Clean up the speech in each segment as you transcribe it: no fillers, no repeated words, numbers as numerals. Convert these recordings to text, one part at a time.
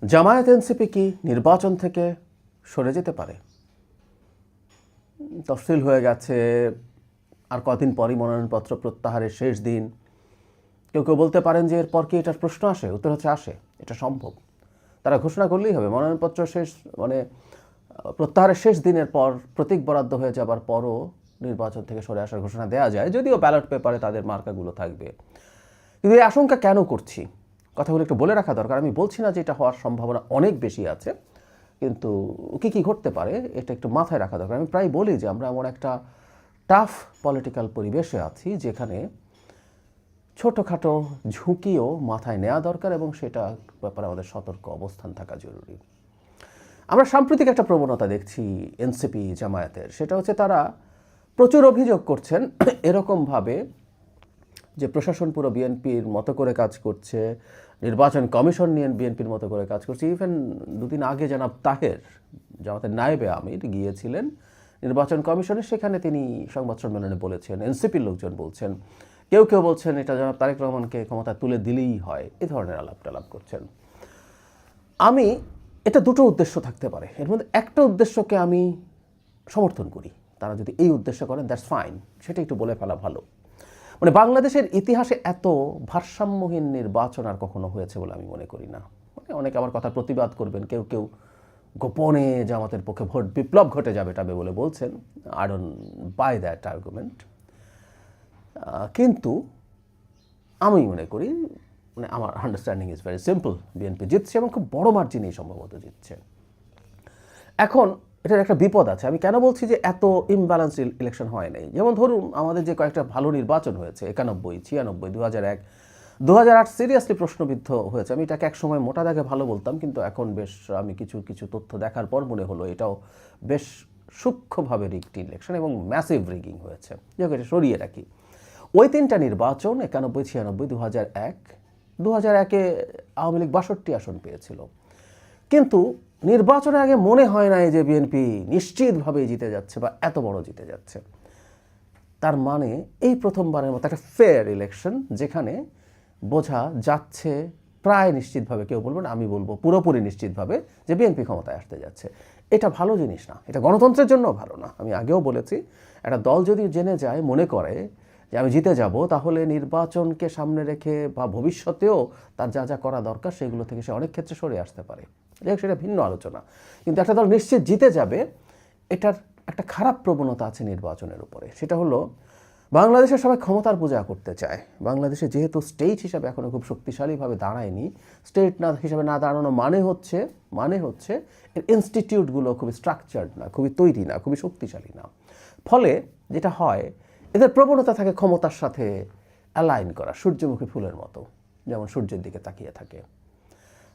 Jamaat NCP কি নির্বাচন থেকে সরে যেতে পারে? তফসিল হয়ে গেছে, আর কদিন পরই মনোনয়নপত্র প্রত্যাহারের শেষ দিন। কেউ কেউ বলতে পারেন যে এরপর কি এটার প্রশ্ন আসে? উত্তর হচ্ছে আসে, এটা সম্ভব। তারা ঘোষণা করলেই হবে। মনোনয়নপত্র শেষ প্রত্যাহারের শেষ দিনের পর প্রতীক বরাদ্দ হয়ে যাবার পরও নির্বাচন থেকে সরে আসার ঘোষণা দেওয়া যায়, যদিও ব্যালট পেপারে তাদের মার্কাগুলো থাকবে। কিন্তু এই আশঙ্কা কেন করছি, কথাগুলো একটু বলে রাখা দরকার। আমি বলছি না যে এটা হওয়ার সম্ভাবনা অনেক বেশি আছে, কিন্তু কী ঘটতে পারে এটা একটু মাথায় রাখা দরকার। আমি প্রায় বলি যে আমরা এমন একটা টাফ পলিটিক্যাল পরিবেশে আছি যেখানে ছোটোখাটো ঝুঁকিও মাথায় নেওয়া দরকার, এবং সেটা ব্যাপারে আমাদের সতর্ক অবস্থান থাকা জরুরি। আমরা সাম্প্রতিক একটা প্রবণতা দেখছি এনসিপি জামায়াতের, সেটা হচ্ছে তারা প্রচুর অভিযোগ করছেন এরকমভাবে যে প্রশাসন পুরো বিএনপির মতো করে কাজ করছে, নির্বাচন কমিশন নিয়ে বিএনপির মতো করে কাজ করছে। ইভেন দুদিন আগে জনাব তাহের, জামাতের নায়েবে আমির, গিয়েছিলেন নির্বাচন কমিশনে। সেখানে তিনি সংবাদ সম্মেলনে বলেছেন, এনসিপির লোকজন বলছেন, কেউ কেউ বলছেন এটা জনাব তারেক রহমানকে ক্ষমতা তুলে দিলেই হয়, এ ধরনের আলাপ টালাপ করছেন। আমি এটা দুটো উদ্দেশ্য থাকতে পারে, এর মধ্যে একটা উদ্দেশ্যকে আমি সমর্থন করি। তারা যদি এই উদ্দেশ্য করেন, দ্যাটস ফাইন, সেটা একটু বলে ফেলা ভালো। মানে বাংলাদেশের ইতিহাসে এত ভারসাম্যহীন নির্বাচন আর কখনো হয়েছে বলে আমি মনে করি না। মানে অনেকে আমার কথা প্রতিবাদ করবেন, কেউ কেউ গোপনে জামাতের পক্ষে ভোট বিপ্লব ঘটে যাবে টাবে বলে বলছেন। I don't by that argument. কিন্তু আমি মনে করি, মানে আমার understanding is very simple, BNP জিতছে এবং খুব বড় মার্জিনেই সম্ভবত জিতছে। এখন এটার একটা বিপদ আছে। আমি কেন বলছি যে এত ইমব্যালেন্স ইলেকশন হয় নাই? যেমন ধরুন আমাদের যে কয়েকটা ভালো নির্বাচন হয়েছে, 91, 96, 2001, 2008 সিরিয়াসলি প্রশ্নবিদ্ধ হয়েছে। আমি এটাকে এক সময় মোটা দাগে ভালো বলতাম, কিন্তু এখন বেশ আমি কিছু কিছু তথ্য দেখার পর মনে হলো এটাও বেশ সূক্ষ্মভাবে রিগড ইলেকশন এবং ম্যাসিভ রিগিং হয়েছে। যাই হোক, এটা সরিয়ে রাখি। ওই তিনটা নির্বাচন 91, 96, 2001, 2001-এ আওয়ামী লীগ 62 আসন পেয়েছিল। কিন্তু নির্বাচনের আগে মনে হয় না যে বিএনপি নিশ্চিতভাবে জিতে যাচ্ছে বা এত বড় জিতে যাচ্ছে। তার মানে এই প্রথমবারের মতো একটা ফেয়ার ইলেকশন, যেখানে বোঝা যাচ্ছে প্রায় নিশ্চিতভাবে, কেউ বলবেন, আমি বলবো পুরোপুরি নিশ্চিতভাবে, যে বিএনপি ক্ষমতায় আসতে যাচ্ছে। এটা ভালো জিনিস না, এটা গণতন্ত্রের জন্য ভালো না। আমি আগেও বলেছি, একটা দল যদি জেনে যায়, মনে করে যে আমি জিতে যাব, তাহলে নির্বাচনকে সামনে রেখে বা ভবিষ্যতেও তার যা যা করা দরকার সেগুলো থেকে সে অনেক ক্ষেত্রে সরে আসতে পারে। যাই হোক, সেটা ভিন্ন আলোচনা। কিন্তু একটা দল নিশ্চিত জিতে যাবে, এটার একটা খারাপ প্রবণতা আছে নির্বাচনের উপরে। সেটা হলো, বাংলাদেশের সবাই ক্ষমতার পূজা করতে চায়। বাংলাদেশে যেহেতু স্টেট হিসাবে এখনও খুব শক্তিশালীভাবে দাঁড়ায়নি, স্টেট না হিসাবে না দাঁড়ানো মানে হচ্ছে এর ইনস্টিটিউটগুলো খুবই স্ট্রাকচার্ড না, খুবই তৈরি না, খুবই শক্তিশালী না। ফলে যেটা হয়, এদের প্রবণতা থাকে ক্ষমতার সাথে অ্যালাইন করা, সূর্যমুখী ফুলের মতো, যেমন সূর্যের দিকে তাকিয়ে থাকে।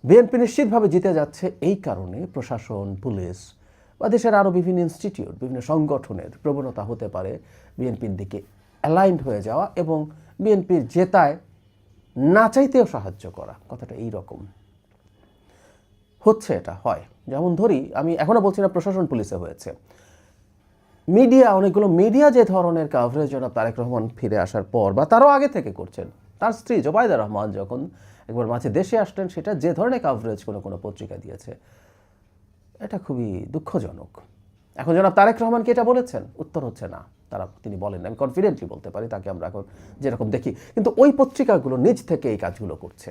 বিএনপি নিশ্চিতভাবে জিতে যাচ্ছে এই কারণে প্রশাসন, পুলিশ বা দেশের আরও বিভিন্ন ইনস্টিটিউট, বিভিন্ন সংগঠনের প্রবণতা হতে পারে বিএনপির দিকে অ্যালাইন্ড হয়ে যাওয়া এবং বিএনপির জেতায় না চাইতেও সাহায্য করা। কথাটা এই রকম হচ্ছে, এটা হয়। যেমন ধরি, আমি এখনও বলছি না প্রশাসন পুলিশে হয়েছে, মিডিয়া, অনেকগুলো মিডিয়া যে ধরনের কাভারেজ জনাব তারেক রহমান ফিরে আসার পর বা তারও আগে থেকে করছেন, তার স্ত্রী জোবাইদা রহমান যখন একবার মাঝে দেশে আসলেন, সেটা যে ধরনের কাভারেজ কোনো পত্রিকা দিয়েছে, এটা খুবই দুঃখজনক। এখন জনাব তারেক রহমান কি এটা বলেছেন? উত্তর হচ্ছে না, তিনি বলেন। আমি কনফিডেন্টলি বলতে পারি, তাকে আমরা এখন যেরকম দেখি। কিন্তু ওই পত্রিকাগুলো নিজ থেকে এই কাজগুলো করছে।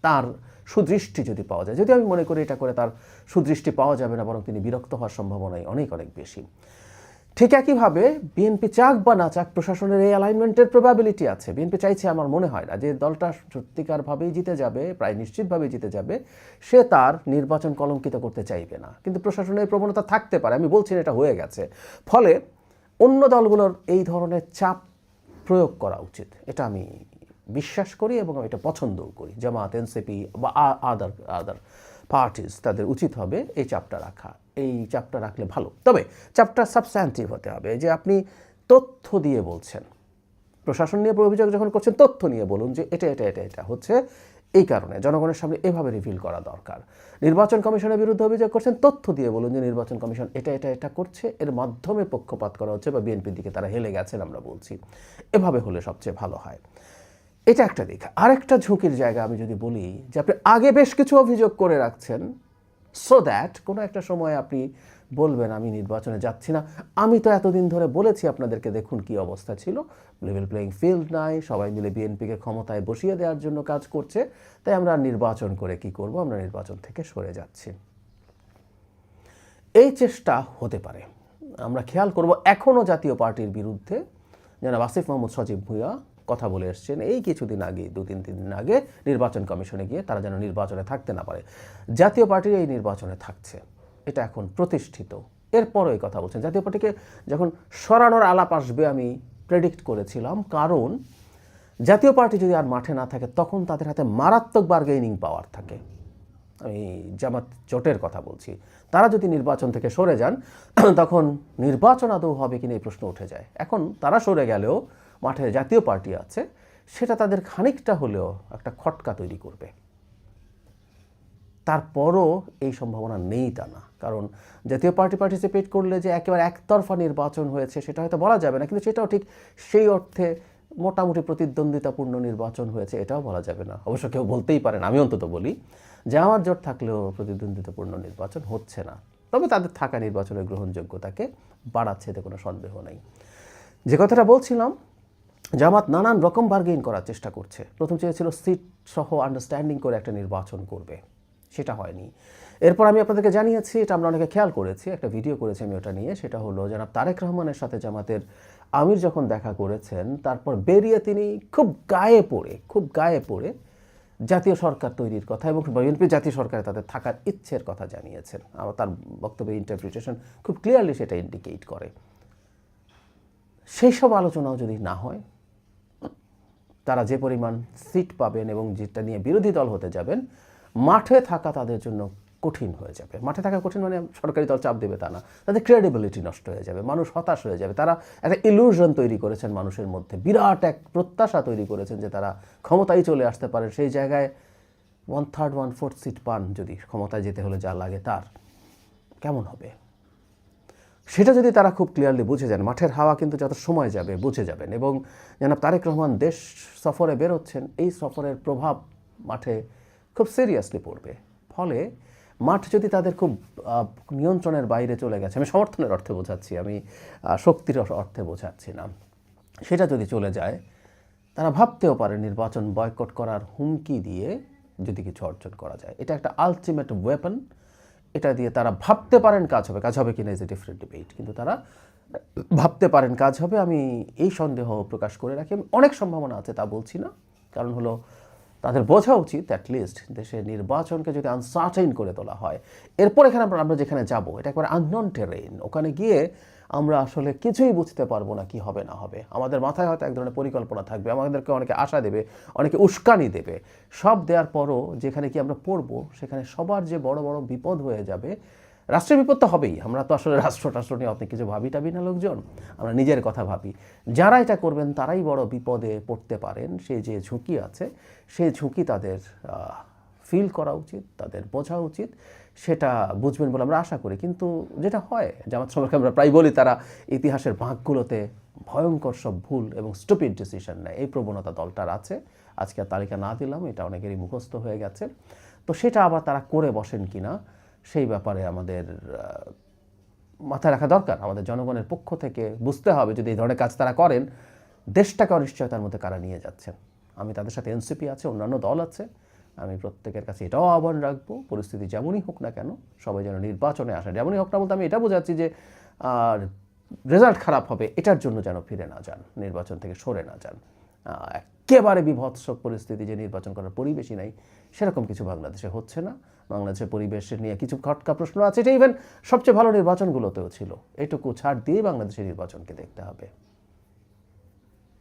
তার সুদৃষ্টি যদি পাওয়া যায়, যদি আমি মনে করি এটা করে তার সুদৃষ্টি পাওয়া যাবে না, বরং তিনি বিরক্ত হওয়ার সম্ভাবনাই অনেক বেশি। ঠিক একইভাবে বিএনপি চাক বা না চাক, প্রশাসনের এই অ্যালাইনমেন্টের প্রবাবিলিটি আছে। বিএনপি চাইছে, আমার মনে হয় না যে দলটা সত্যিকারভাবেই জিতে যাবে, প্রায় নিশ্চিতভাবে জিতে যাবে, সে তার নির্বাচন কলঙ্কিত করতে চাইবে না। কিন্তু প্রশাসনের প্রবণতা থাকতে পারে, আমি বলছি না এটা হয়ে গেছে। ফলে অন্য দলগুলোর এই ধরনের চাপ প্রয়োগ করা উচিত, এটা আমি বিশ্বাস করি এবং আমি এটা পছন্দও করি। জামাত, এনসিপি বা আদার পার্টিস, তাদের উচিত হবে এই চাপটা রাখা। এই চাপটা রাখলে ভালো, তবে চাপটা সাবস্ট্যান্টিভ হতে হবে। যে আপনি তথ্য দিয়ে বলছেন, প্রশাসন নিয়ে অভিযোগ যখন করছেন, তথ্য নিয়ে বলুন যে এটা হচ্ছে এই কারণে, জনগণের সামনে এভাবে রিভিল করা দরকার। নির্বাচন কমিশনের বিরুদ্ধে অভিযোগ করছেন, তথ্য দিয়ে বলুন যে নির্বাচন কমিশন এটা করছে, এর মাধ্যমে পক্ষপাত করা হচ্ছে বা বিএনপির দিকে তারা হেলে গেছেন, আমরা বলছি। এভাবে হলে সবচেয়ে ভালো হয়। এটা একটা দিক। আরেকটা ঝুঁকির জায়গা আমি যদি বলি যে আপনি আগে বেশ কিছু অভিযোগ করে রাখছেন, সো দ্যাট কোনো একটা সময় আপনি বলবেন আমি নির্বাচনে যাচ্ছি না, আমি তো এতদিন ধরে বলেছি আপনাদেরকে দেখুন কি অবস্থা ছিল, লেভেল প্লেয়িং ফিল্ড নাই, সবাই মিলে বিএনপিকে ক্ষমতায় বসিয়ে দেওয়ার জন্য কাজ করছে, তাই আমরা নির্বাচন করে কি করব, আমরা নির্বাচন থেকে সরে যাচ্ছি। এই চেষ্টা হতে পারে। আমরা খেয়াল করব এখনও জাতীয় পার্টির বিরুদ্ধে জনাব আসিফ মাহমুদ সজীব ভূঁইয়া কথা বলে এসছেন এই কিছুদিন আগে, 2-3 দিন আগে নির্বাচন কমিশনে গিয়ে তারা যেন নির্বাচনে থাকতে না পারে। জাতীয় পার্টি এই নির্বাচনে থাকছে, এটা এখন প্রতিষ্ঠিত। এরপরও এই কথা বলছেন। জাতীয় পার্টিকে যখন সরানোর আলাপ আসবে আমি প্রেডিক্ট করেছিলাম, কারণ জাতীয় পার্টি যদি আর মাঠে না থাকে তখন তাদের হাতে মারাত্মক বার্গেনিং পাওয়ার থাকে। আমি জামাত জোটের কথা বলছি। তারা যদি নির্বাচন থেকে সরে যান তখন নির্বাচন আদৌ হবে কিনা এই প্রশ্ন উঠে যায়। এখন তারা সরে গেলেও মাঠে জাতীয় পার্টি আছে, সেটা তাদের খানিকটা হলেও একটা খটকা তৈরি করবে। তারপরও এই সম্ভাবনা নেই তা না, কারণ জাতীয় পার্টি পার্টিসিপেট করলে যে একেবারে একতরফা নির্বাচন হয়েছে সেটা হয়তো বলা যাবে না, কিন্তু সেটাও ঠিক সেই অর্থে মোটামুটি প্রতিদ্বন্দ্বিতাপূর্ণ নির্বাচন হয়েছে এটাও বলা যাবে না। অবশ্য কেউ বলতেই পারেন, আমি অন্তত বলি যে আমার জোট থাকলেও প্রতিদ্বন্দ্বিতাপূর্ণ নির্বাচন হচ্ছে না, তবে তাদের থাকা নির্বাচনের গ্রহণযোগ্যতাকে বাড়াচ্ছে, এতে কোনো সন্দেহ নেই। যে কথাটা বলছিলাম, জামাত নানান রকম বার্গেইন করার চেষ্টা করছে। প্রথম চেয়েছিল সিট সহ আন্ডারস্ট্যান্ডিং করে একটা নির্বাচন করবে, সেটা হয়নি। এরপর আমি আপনাদেরকে জানিয়েছি, এটা আমরা অনেকে খেয়াল করেছি, একটা ভিডিও করেছি আমি ওটা নিয়ে, সেটা হলো জনাব তারেক রহমানের সাথে জামাতের আমির যখন দেখা করেছেন তারপর বেরিয়ে তিনি খুব গায়ে পড়ে জাতীয় সরকার তৈরির কথা এবং বিএনপি জাতীয় সরকারে তাদের থাকার ইচ্ছের কথা জানিয়েছেন। আমার তার বক্তব্যের ইন্টারপ্রিটেশন খুব ক্লিয়ারলি সেটা ইন্ডিকেট করে। সেই সব আলোচনাও যদি না হয়, তারা যে পরিমাণ সিট পাবেন এবং যেটা নিয়ে বিরোধী দল হতে যাবেন, মাঠে থাকা তাদের জন্য কঠিন হয়ে যাবে। মাঠে থাকা কঠিন মানে সরকারি দল চাপ দেবে তা না, তাদের ক্রেডিবিলিটি নষ্ট হয়ে যাবে, মানুষ হতাশ হয়ে যাবে। তারা একটা ইলিউশন তৈরি করেছেন মানুষের মধ্যে, বিরাট এক প্রত্যাশা তৈরি করেছেন যে তারা ক্ষমতায় চলে আসতে পারে। সেই জায়গায় 1/3 1/4 সিট পান যদি ক্ষমতায় যেতে হলে যা লাগে, তার কেমন হবে? সেটা যদি তারা খুব ক্লিয়ারলি বুঝে যান, মাঠের হাওয়া কিন্তু যত সময় যাবে বুঝে যাবেন। এবং জনাব তারেক রহমান দেশ সফরে বেরোচ্ছেন, এই সফরের প্রভাব মাঠে খুব সিরিয়াসলি পড়বে। ফলে মাঠ যদি তাদের খুব নিয়ন্ত্রণের বাইরে চলে গেছে, আমি সমর্থনের অর্থে বোঝাচ্ছি, আমি শক্তির অর্থে বোঝাচ্ছি না, সেটা যদি চলে যায়, তারা ভাবতেও পারে নির্বাচন বয়কট করার হুমকি দিয়ে যদি কিছু অর্জন করা যায়। এটা একটা আলটিমেট ওয়েপন। এটা দিয়ে তারা ভাবতে পারেন কাজ হবে কিনা ইজ এ ডিফারেন্ট ডিবেট, কিন্তু তারা ভাবতে পারেন কাজ হবে। আমি এই সন্দেহ প্রকাশ করে রাখি। অনেক সম্ভাবনা আছে তা বলছি না, কারণ হলো তাদের বোঝা উচিত অ্যাটলিস্ট দেশের নির্বাচনকে যদি আনসার্টেইন করে তোলা হয়, এরপর এখানে আমরা যেখানে যাব এটা একবারে আননোন টেরেইন, ওখানে গিয়ে আমরা আসলে কিছুই বুঝতে পারবো না কি হবে না হবে। আমাদের মাথায় হয়তো এক ধরনের পরিকল্পনা থাকবে, আমাদেরকে অনেকে আশা দেবে, অনেকে উস্কানি দেবে, সব দেওয়ার পরও যেখানে কি আমরা পড়বো সেখানে সবার যে বড় বড় বিপদ হয়ে যাবে। রাষ্ট্রের বিপদ তো হবেই, আমরা তো আসলে রাষ্ট্র নিয়ে অনেক কিছু ভাবি টাবি না লোকজন, আমরা নিজের কথা ভাবি। যারা এটা করবেন তারাই বড় বিপদে পড়তে পারেন। সেই যে ঝুঁকি আছে, সেই ঝুঁকি তাদের ফিল করা উচিত, তাদের বোঝা উচিত, সেটা বুঝবেন বলে আমরা আশা করি। কিন্তু যেটা হয়, জামাত সম্পর্কে আমরা প্রায় বলি তারা ইতিহাসের ভাগগুলোতে ভয়ঙ্কর সব ভুল এবং স্টুপিড ডিসিশন নেয়, এই প্রবণতা দলটার আছে। আজকে আর তালিকা না দিলাম, এটা অনেকেরই মুখস্থ হয়ে গেছে। তো সেটা আবার তারা করে বসেন কিনা সেই ব্যাপারে আমাদের মাথায় রাখা দরকার। আমাদের জনগণের পক্ষ থেকে বুঝতে হবে, যদি এই ধরনের কাজ তারা করেন, দেশটাকে অনিশ্চয়তার মধ্যে কারা নিয়ে যাচ্ছেন। আমি তাদের সাথে এনসিপি আছে, অন্যান্য দল আছে, আমি প্রত্যেকের কাছে এটাও আহ্বান রাখবো, পরিস্থিতি যেমনই হোক না কেন সবাই যেন নির্বাচনে আসেন। যেমনই হোক না বলতে আমি এটা বোঝাচ্ছি যে রেজাল্ট খারাপ হবে এটার জন্য যেন ফিরে না যান, নির্বাচন থেকে সরে না যান। একেবারে বিভৎস পরিস্থিতি যে নির্বাচন করার পরিবেশই নাই, সেরকম কিছু বাংলাদেশে হচ্ছে না। বাংলাদেশের পরিবেশের নিয়ে কিছু খটকা প্রশ্ন আছে, এটা ইভেন সবচেয়ে ভালো নির্বাচনগুলোতেও ছিল। এটুকু ছাড় দিয়ে বাংলাদেশের নির্বাচনকে দেখতে হবে।